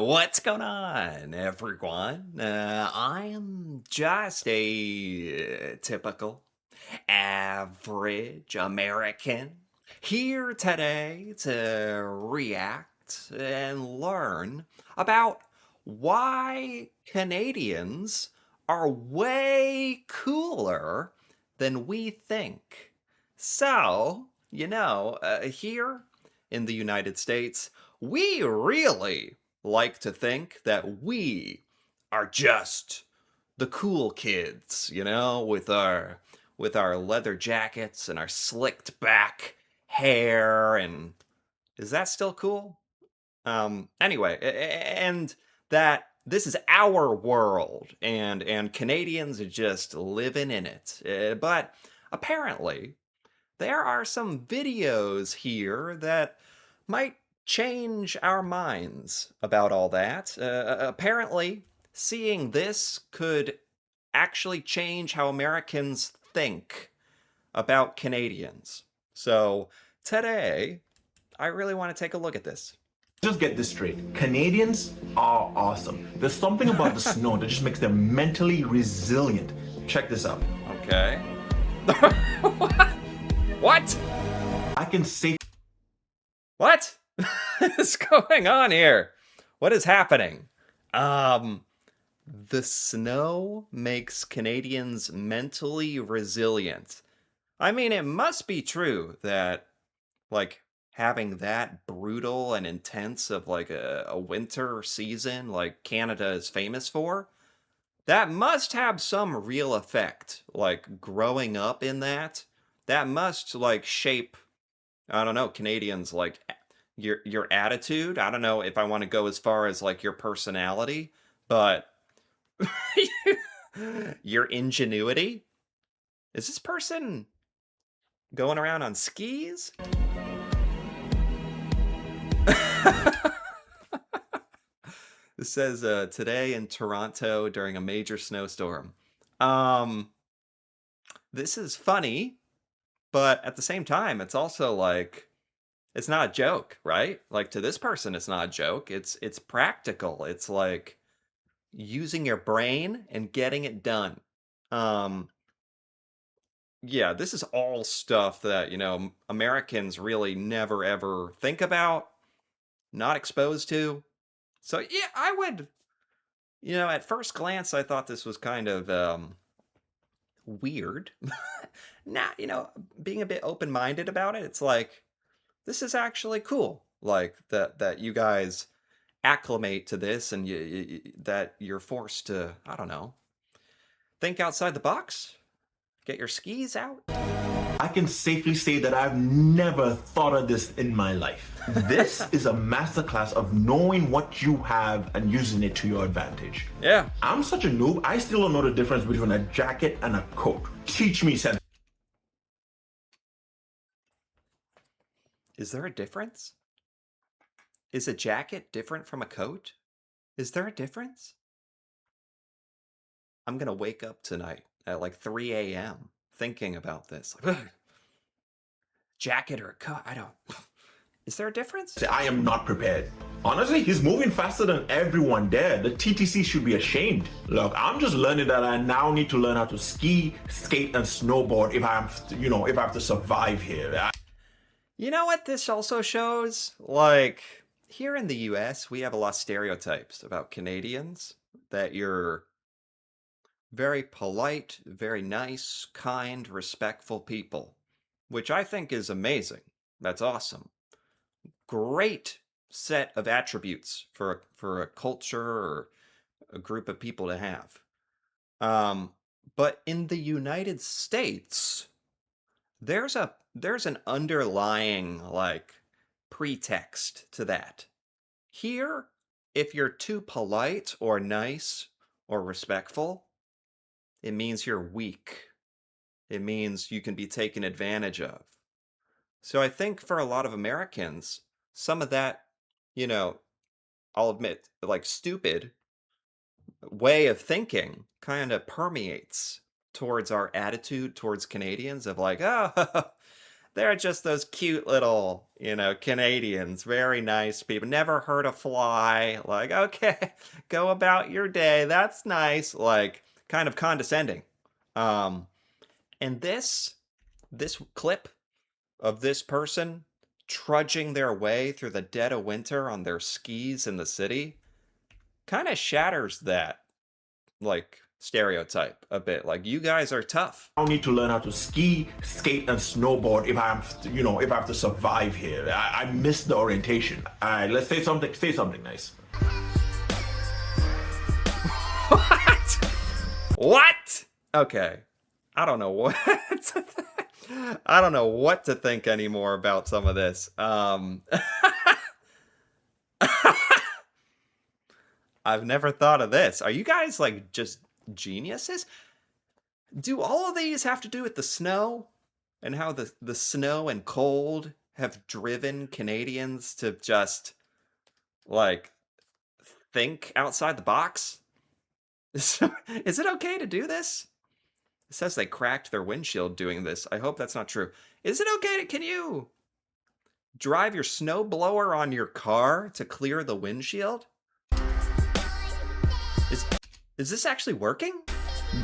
What's going on, everyone? I am just a typical, average American here today to react and learn about why Canadians are way cooler than we think. So, here in the United States, we really like to think that we are just the cool kids, with our leather jackets and our slicked back hair. And is that still cool? Anyway, and that this is our world, and Canadians are just living in it. But apparently there are some videos here that might change our minds about all that. Apparently, seeing this could actually change how Americans think about Canadians. So, today, I really want to take a look at this. Just get this straight. Canadians are awesome. There's something about the snow that just makes them mentally resilient. Check this out. Okay. What? I can say What is going on here? What is happening? Um, the snow makes Canadians mentally resilient. I mean, it must be true that, like, having that brutal and intense of like a winter season like Canada is famous for, that must have some real effect. Like, growing up in that, that must like shape, I don't know, Canadians like your attitude. I don't know if I want to go as far as like your personality, but your ingenuity. Is this person going around on skis? This says today in Toronto during a major snowstorm. Um, this is funny, but at the same time, it's also like it's not a joke, right? Like, to this person, it's not a joke. It's practical. It's like using your brain and getting it done. Um, yeah, this is all stuff that, Americans really never ever think about, not exposed to. So, yeah, I would, at first glance, I thought this was kind of weird. Nah, being a bit open-minded about it, it's like this is actually cool. Like that you guys acclimate to this, and that you're forced to, I don't know, think outside the box, get your skis out. I can safely say that I've never thought of this in my life. This is a masterclass of knowing what you have and using it to your advantage. Yeah. I'm such a noob, I still don't know the difference between a jacket and a coat. Teach me, sense. Is there a difference? Is a jacket different from a coat? Is there a difference? I'm gonna wake up tonight at like 3 a.m. thinking about this. Like, jacket or a coat? I don't. Is there a difference? I am not prepared. Honestly, he's moving faster than everyone there. The TTC should be ashamed. Look, I'm just learning that I now need to learn how to ski, skate, and snowboard if if I have to survive here. You know what this also shows? Like, here in the US, we have a lot of stereotypes about Canadians, that you're very polite, very nice, kind, respectful people, which I think is amazing. That's awesome. Great set of attributes for a culture or a group of people to have. Um, but in the United States, there's an underlying like pretext to that. Here, if you're too polite or nice or respectful, it means you're weak. It means you can be taken advantage of. So I think for a lot of Americans, some of that, you know, I'll admit, like, stupid way of thinking kind of permeates towards our attitude towards Canadians of like, oh, They're just those cute little, Canadians. Very nice people. Never hurt a fly. Like, okay, go about your day. That's nice. Like, kind of condescending. Um, and this clip of this person trudging their way through the dead of winter on their skis in the city kind of shatters that like stereotype a bit. Like, you guys are tough. I need to learn how to ski, skate, and snowboard if I am, if I have to survive here. I miss the orientation. All right, let's say something. Say something nice. What? What? Okay. I don't know what I don't know what to think anymore about some of this. I've never thought of this. Are you guys like just geniuses? Do all of these have to do with the snow and how the snow and cold have driven Canadians to just like think outside the box? Is it okay to do this? It says they cracked their windshield doing this. I hope that's not true. Is it okay can you drive your snow blower on your car to clear the windshield? Is this actually working?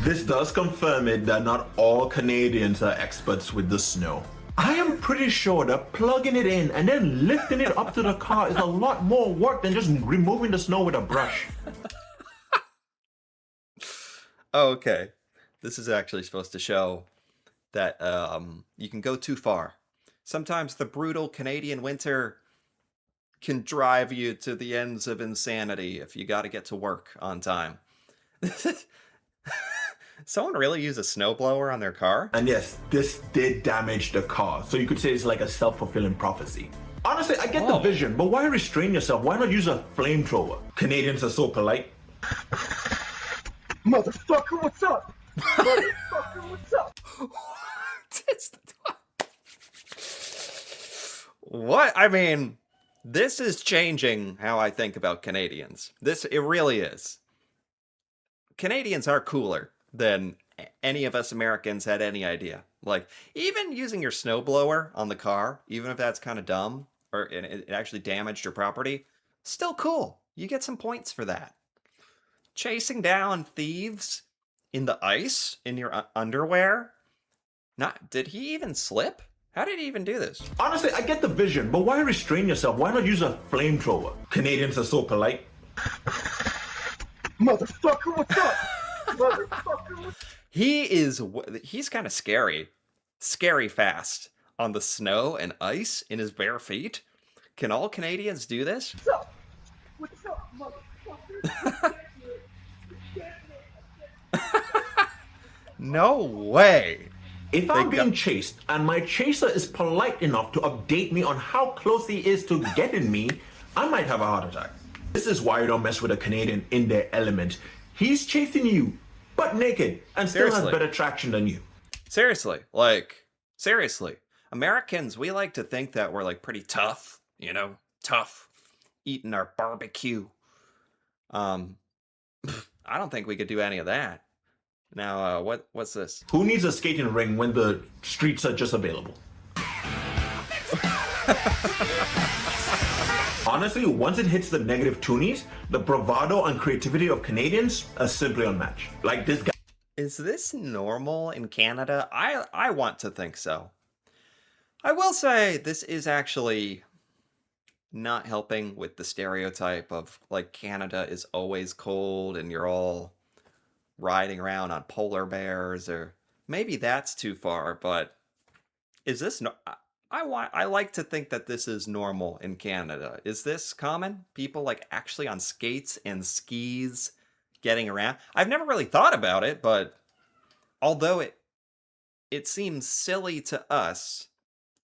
This does confirm it that not all Canadians are experts with the snow. I am pretty sure that plugging it in and then lifting it up to the car is a lot more work than just removing the snow with a brush. Oh, okay. This is actually supposed to show that you can go too far. Sometimes the brutal Canadian winter can drive you to the ends of insanity if you got to get to work on time. Someone really use a snowblower on their car? And yes, this did damage the car. So you could say it's like a self-fulfilling prophecy. Honestly, I get the vision, but why restrain yourself? Why not use a flamethrower? Canadians are so polite. Motherfucker, what's up? Motherfucker, what's up? What? I mean, this is changing how I think about Canadians. It really is. Canadians are cooler than any of us Americans had any idea. Like, even using your snowblower on the car, even if that's kind of dumb, or it actually damaged your property, still cool. You get some points for that. Chasing down thieves in the ice in your underwear? Did he even slip? How did he even do this? Honestly, I get the vision, but why restrain yourself? Why not use a flamethrower? Canadians are so polite. Motherfucker, what's up? Motherfucker, what's up? He's kind of scary. Scary fast on the snow and ice in his bare feet. Can all Canadians do this? What's up? What's up, motherfucker? No way. If I'm being chased and my chaser is polite enough to update me on how close he is to getting me, I might have a heart attack. This is why you don't mess with a Canadian in their element. He's chasing you, butt naked, and still has better traction than you. Seriously. Americans, we like to think that we're like pretty tough, tough, eating our barbecue. I don't think we could do any of that. Now, what's this? Who needs a skating ring when the streets are just available? Honestly, once it hits the negative toonies, the bravado and creativity of Canadians are simply unmatched. Like this guy. Is this normal in Canada? I want to think so. I will say this is actually not helping with the stereotype of like Canada is always cold and you're all riding around on polar bears, or maybe that's too far, but is this I like to think that this is normal in Canada. Is this common? People like actually on skates and skis getting around? I've never really thought about it, but although it seems silly to us,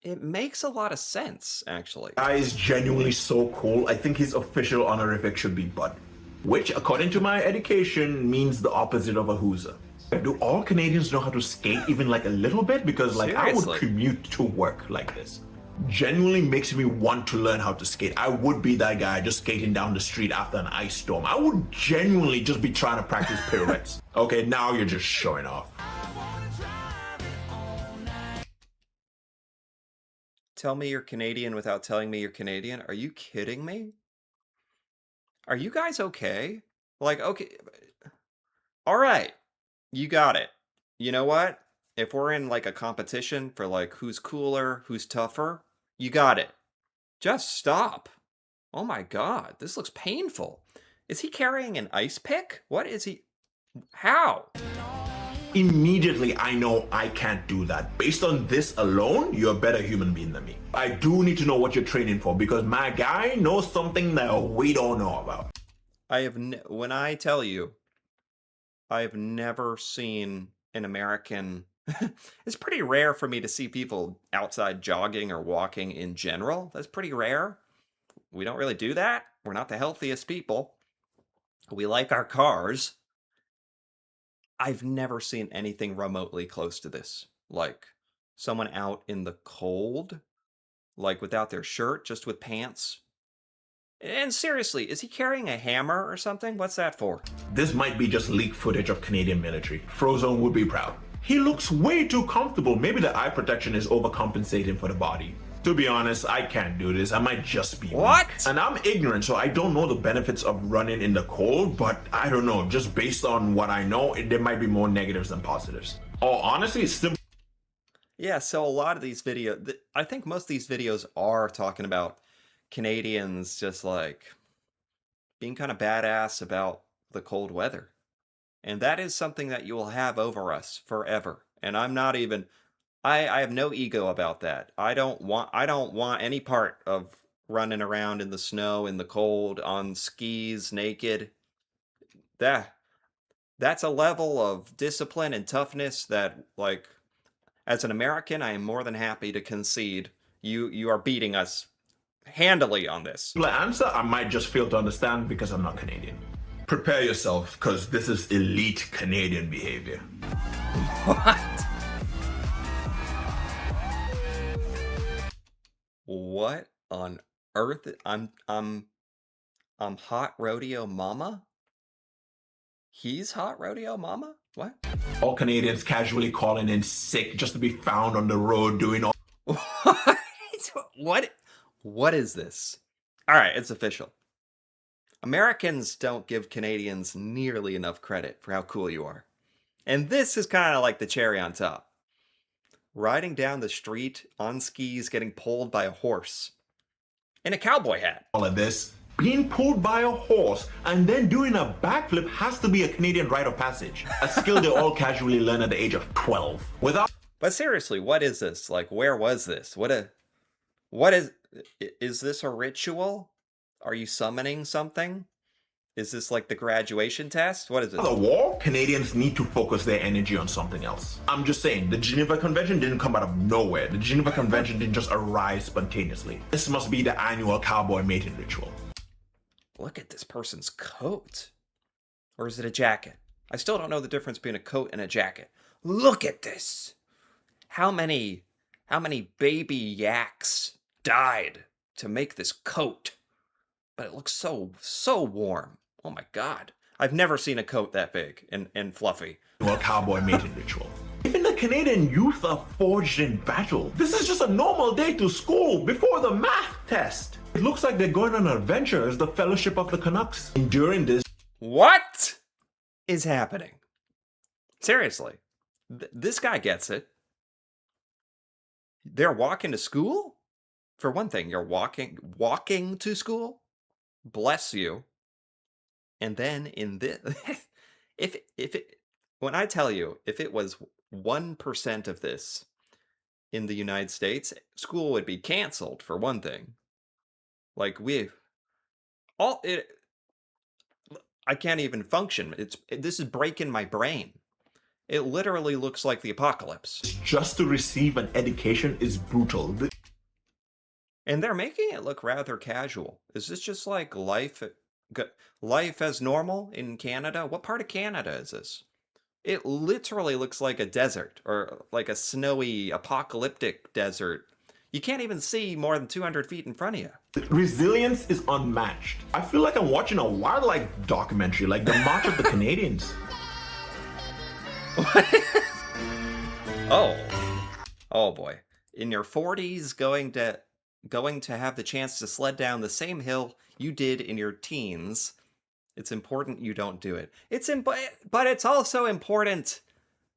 it makes a lot of sense, actually. Guy is genuinely so cool. I think his official honorific should be Bud, which, according to my education, means the opposite of a hooser. Do all Canadians know how to skate even like a little bit? Because like I would commute to work like this. Genuinely makes me want to learn how to skate. I would be that guy just skating down the street after an ice storm. I would genuinely just be trying to practice pirouettes. Okay, now you're just showing off. Tell me you're Canadian without telling me you're Canadian? Are you kidding me? Are you guys okay? Like, okay, all right, you got it. You know what? If we're in like a competition for like who's cooler, who's tougher, you got it. Just stop. Oh my God, this looks painful. Is he carrying an ice pick? What is he? How? Immediately, I know I can't do that. Based on this alone, you're a better human being than me. I do need to know what you're training for because my guy knows something that we don't know about. When I tell you, I've never seen an American. It's pretty rare for me to see people outside jogging or walking in general. That's pretty rare. We don't really do that. We're not the healthiest people. We like our cars. I've never seen anything remotely close to this. Like someone out in the cold, like without their shirt, just with pants. And seriously, is he carrying a hammer or something? What's that for? This might be just leaked footage of Canadian military. Frozone would be proud. He looks way too comfortable. Maybe the eye protection is overcompensating for the body. To be honest, I can't do this. I might just be What? weak. And I'm ignorant, so I don't know the benefits of running in the cold, but I don't know. Just based on what I know, there might be more negatives than positives. Oh, honestly, it's simple. Yeah, so a lot of these videos, I think most of these videos are talking about Canadians just like being kind of badass about the cold weather. And that is something that you will have over us forever. And I'm not even I have no ego about that. I don't want any part of running around in the snow, in the cold, on skis, naked. That that's a level of discipline and toughness that like as an American, I am more than happy to concede you are beating us handily on this. Answer, I might just fail to understand because I'm not Canadian. Prepare yourself, because this is elite Canadian behavior. What? What on earth? I'm Hot Rodeo Mama? He's Hot Rodeo Mama? What? All Canadians casually calling in sick just to be found on the road doing all. What? What is this? All right, it's official. Americans don't give Canadians nearly enough credit for how cool you are. And this is kind of like the cherry on top. Riding down the street on skis, getting pulled by a horse in a cowboy hat. All of this. Being pulled by a horse and then doing a backflip has to be a Canadian rite of passage. A skill they all casually learn at the age of 12. Without. But seriously, what is this? Like, where was this? What is this a ritual? Are you summoning something? Is this like the graduation test? What is it? The war, Canadians need to focus their energy on something else. I'm just saying, the Geneva Convention didn't come out of nowhere. The Geneva Convention didn't just arise spontaneously. This must be the annual cowboy mating ritual. Look at this person's coat. Or is it a jacket? I still don't know the difference between a coat and a jacket. Look at this. How many baby yaks died to make this coat? But it looks so warm. Oh my God. I've never seen a coat that big and fluffy. Annual cowboy mating ritual. Even the Canadian youth are forged in battle. This is just a normal day to school before the math test. It looks like they're going on an adventure as the Fellowship of the Canucks. Enduring this. What is happening? Seriously. This guy gets it. They're walking to school? For one thing, you're walking to school? Bless you. And then in this, when I tell you, if it was 1% of this in the United States, school would be canceled for one thing. Like I can't even function. This is breaking my brain. It literally looks like the apocalypse. Just to receive an education is brutal. And they're making it look rather casual. Is this just like life as normal in Canada? What part of Canada is this? It literally looks like a desert or like a snowy apocalyptic desert. You can't even see more than 200 feet in front of you. Resilience is unmatched. I feel like I'm watching a wildlife documentary, like the March of the Canadians. Oh. Oh boy. in your 40s going to have the chance to sled down the same hill you did in your teens. It's important you don't do it. But it's also important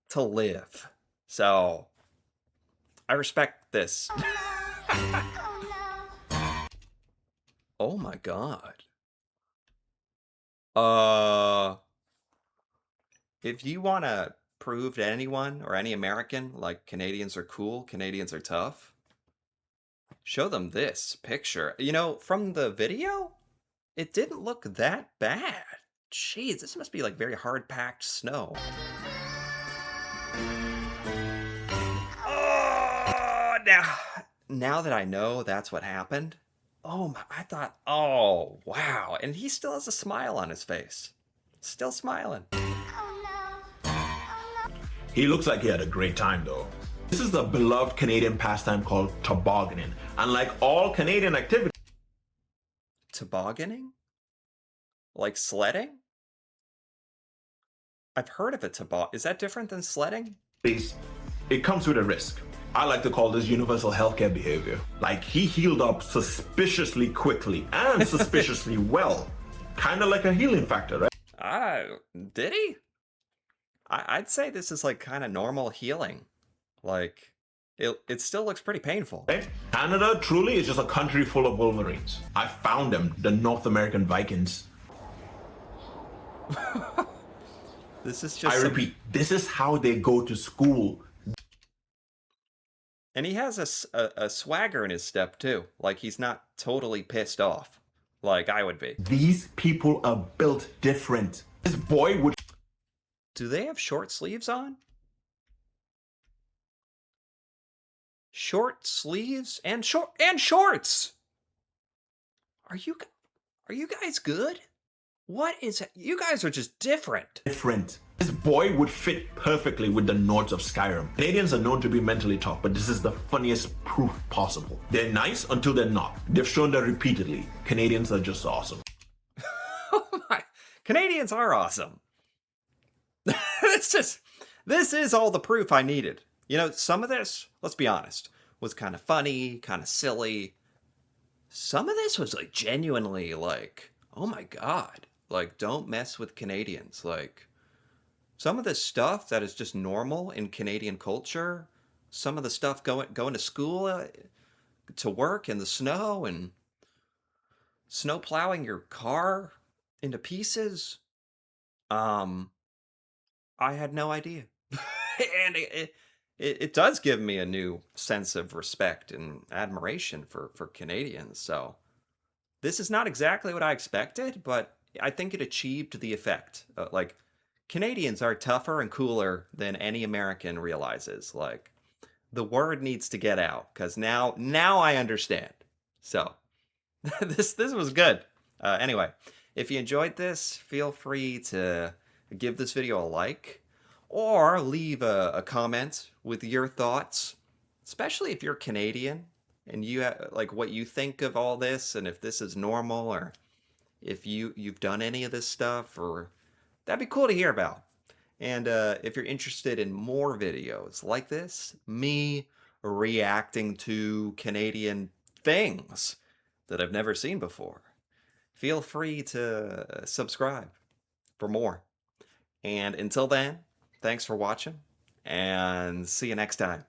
to live. So I respect this. Oh my god. Uh, if you want to prove to anyone or any American like Canadians are cool, Canadians are tough, show them this picture. You know, from the video, it didn't look that bad. Jeez, this must be like very hard packed snow. Oh, now that I know that's what happened, oh my, I thought, oh wow, and he still has a smile on his face, still smiling. He looks like he had a great time though. This is the beloved Canadian pastime called tobogganing. And like all Canadian activities, Tobogganing, like sledding. I've heard of a toboggan. Is that different than sledding? it comes with a risk. I like to call this universal healthcare behavior. Like he healed up suspiciously quickly and suspiciously well. Kind of like a healing factor, right? Did he? I'd say this is like kind of normal healing. Like, it still looks pretty painful. Canada truly is just a country full of Wolverines. I found them, the North American Vikings. This is just I repeat, this is how they go to school. And he has a swagger in his step too. Like he's not totally pissed off, like I would be. These people are built different. This boy would. Do they have short sleeves on? Short sleeves and shorts. Are you guys good? What is it? You guys are just different. This boy would fit perfectly with the Nords of Skyrim. Canadians are known to be mentally tough, but this is the funniest proof possible. They're nice until they're not. They've shown that repeatedly. Canadians are just awesome. Oh my, Canadians are awesome. This is all the proof I needed. You know, some of this, let's be honest, was kind of funny, kind of silly. Some of this was like genuinely like, oh my god, like don't mess with Canadians. Like some of the stuff that is just normal in Canadian culture, some of the stuff going to school, to work in the snow and snow plowing your car into pieces. I had no idea. And it does give me a new sense of respect and admiration for Canadians. So this is not exactly what I expected, but I think it achieved the effect. Like Canadians are tougher and cooler than any American realizes. Like the word needs to get out because now I understand. So this was good. Anyway, if you enjoyed this, feel free to give this video a like or leave a comment with your thoughts, especially if you're Canadian and you like what you think of all this and if this is normal or if you've done any of this stuff, or that'd be cool to hear about. And if you're interested in more videos like this, me reacting to Canadian things that I've never seen before, feel free to subscribe for more. And until then, thanks for watching and see you next time.